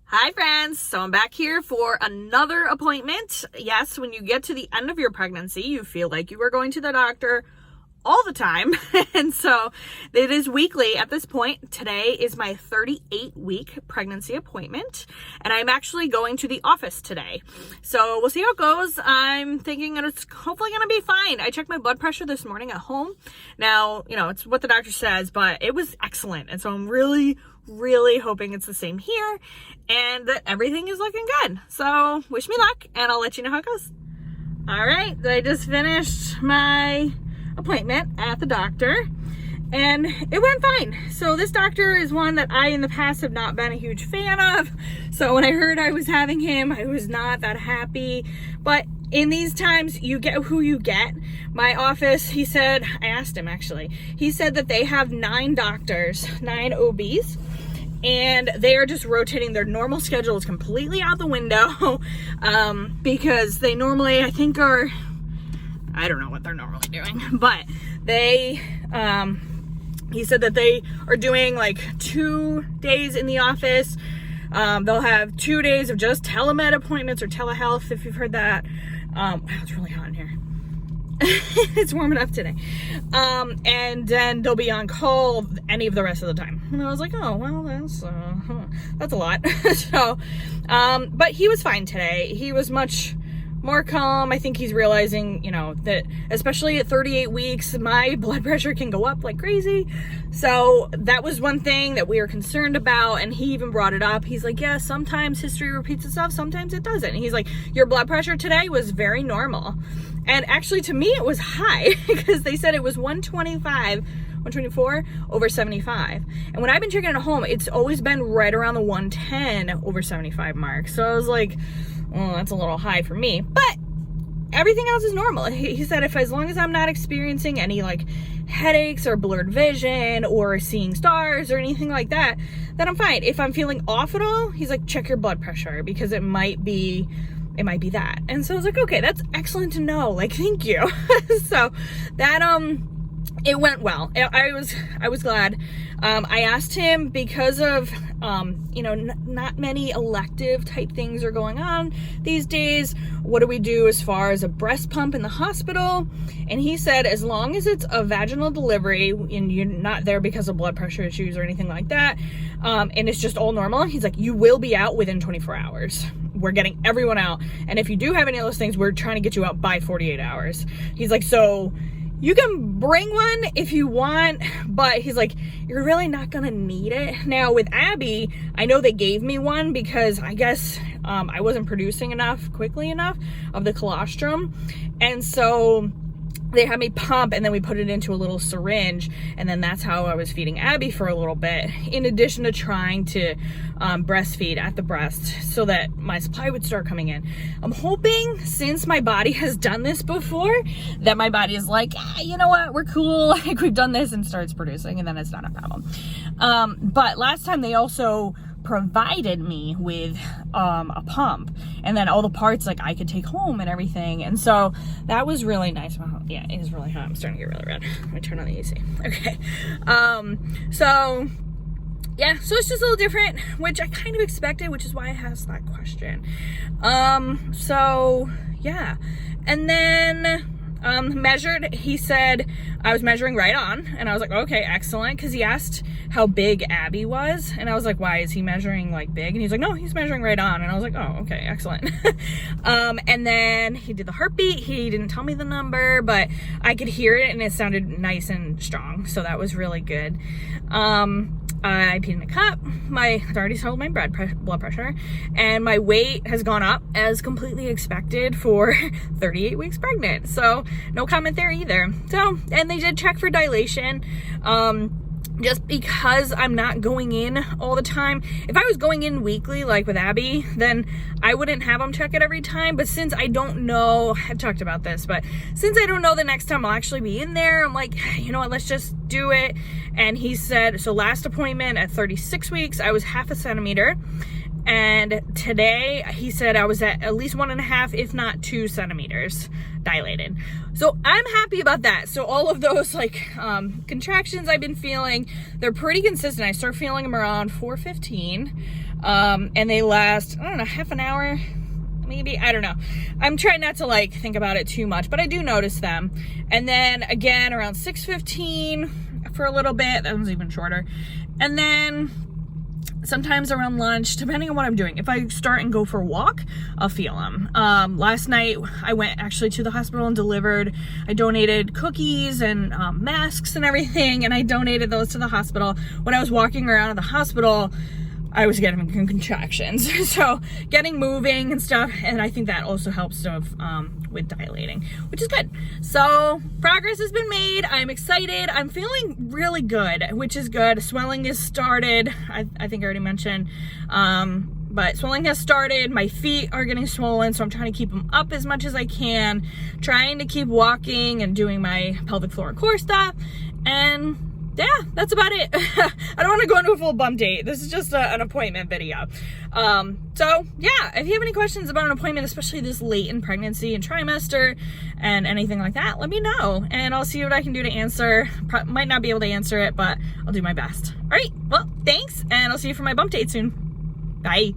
Hi friends, so I'm back here for another appointment. Yes, when you get to the end of your pregnancy, you feel like you are going to the doctor all the time. And so it is weekly at this point. Today is my 38-week pregnancy appointment, and I'm actually going to the office today. So we'll see how it goes. I'm thinking that it's hopefully going to be fine. I checked my blood pressure this morning at home. Now, it's what the doctor says, but it was excellent. And so I'm really hoping it's the same here and that everything is looking good. So wish me luck, and I'll let you know how it goes. All right, I just finished my appointment at the doctor and it went fine. So this doctor is one that I in the past have not been a huge fan of. So when I heard I was having him, I was not that happy. But in these times, you get who you get. My office, he said, I asked him actually, he said that they have 9 doctors, 9 OBs, and they are just rotating. Their normal schedule is completely out the window because they normally, I think, I don't know what they're normally doing, but they, he said that they are doing like 2 days in the office. They'll have 2 days of just telemed appointments or telehealth, if you've heard that. Wow, it's really hot in here. It's warm enough today. And then they'll be on call any of the rest of the time. And I was like, oh, well, that's a lot. So, but he was fine today. He was much more calm. I think he's realizing, that especially at 38 weeks, my blood pressure can go up like crazy. So that was one thing that we were concerned about. And he even brought it up. He's like, yeah, sometimes history repeats itself. Sometimes it doesn't. And he's like, your blood pressure today was very normal. And actually to me, it was high because they said it was 124 over 75. And when I've been checking at home, it's always been right around the 110 over 75 mark. So I was like, oh, that's a little high for me, but everything else is normal. He said as long as I'm not experiencing any like headaches or blurred vision or seeing stars or anything like that, then I'm fine. If I'm feeling off at all, he's like, check your blood pressure because it might be that. And so I was like, okay, that's excellent to know. Like, thank you. So that, it went well. I was glad. I asked him because of, not many elective type things are going on these days. What do we do as far as a breast pump in the hospital? And he said, as long as it's a vaginal delivery and you're not there because of blood pressure issues or anything like that, and it's just all normal, he's like, you will be out within 24 hours. We're getting everyone out. And if you do have any of those things, we're trying to get you out by 48 hours. He's like, so you can bring one if you want, but he's like, you're really not gonna need it. Now with Abby, I know they gave me one because I guess I wasn't producing quickly enough of the colostrum. And so they had me pump and then we put it into a little syringe, and then that's how I was feeding Abby for a little bit, in addition to trying to breastfeed at the breast so that my supply would start coming in. I'm hoping, since my body has done this before, that my body is like, you know what, we're cool, like we've done this, and starts producing, and then it's not a problem. But last time they also provided me with a pump, and then all the parts like I could take home and everything, and so that was really nice. Wow, yeah, it is really hot. I'm starting to get really red. Let me turn on the AC. Okay. So yeah, so it's just a little different, which I kind of expected, which is why I asked that question. So yeah, and then measured, he said I was measuring right on, and I was like, okay, excellent, because he asked how big Abby was, and I was like, why is he measuring like big? And he's like, no, he's measuring right on. And I was like, oh, okay, excellent. And then he did the heartbeat. He didn't tell me the number, but I could hear it and it sounded nice and strong, so that was really good. I peed in a cup. I already told my blood pressure, and my weight has gone up as completely expected for 38 weeks pregnant. So no comment there either. So, and they did check for dilation. Just because I'm not going in all the time. If I was going in weekly, like with Abby, then I wouldn't have them check it every time. But since I don't know, I've talked about this, but since I don't know the next time I'll actually be in there, I'm like, you know what, let's just do it. And he said, so last appointment at 36 weeks, I was 0.5 centimeter. And today he said I was at least 1.5, if not 2 centimeters dilated. So I'm happy about that. So all of those like contractions I've been feeling, they're pretty consistent. I start feeling them around 4:15. And they last, I don't know, half an hour, maybe, I don't know. I'm trying not to like think about it too much, but I do notice them. And then again around 6:15 for a little bit. That one's even shorter. And then sometimes around lunch, depending on what I'm doing. If I start and go for a walk, I'll feel them. Last night I went actually to the hospital and delivered, I donated cookies and masks and everything, and I donated those to the hospital. When I was walking around the hospital, I was getting contractions. So getting moving and stuff, and I think that also helps with dilating, which is good. So progress has been made. I'm excited. I'm feeling really good, which is good. Swelling has started. I think I already mentioned, but swelling has started. My feet are getting swollen, so I'm trying to keep them up as much as I can, trying to keep walking and doing my pelvic floor and core stuff. And yeah, that's about it. I don't want to go into a full bump date. This is just an appointment video. So yeah, if you have any questions about an appointment, especially this late in pregnancy and trimester and anything like that, let me know and I'll see what I can do to answer. Might not be able to answer it, but I'll do my best. All right, well, thanks, and I'll see you for my bump date soon. Bye.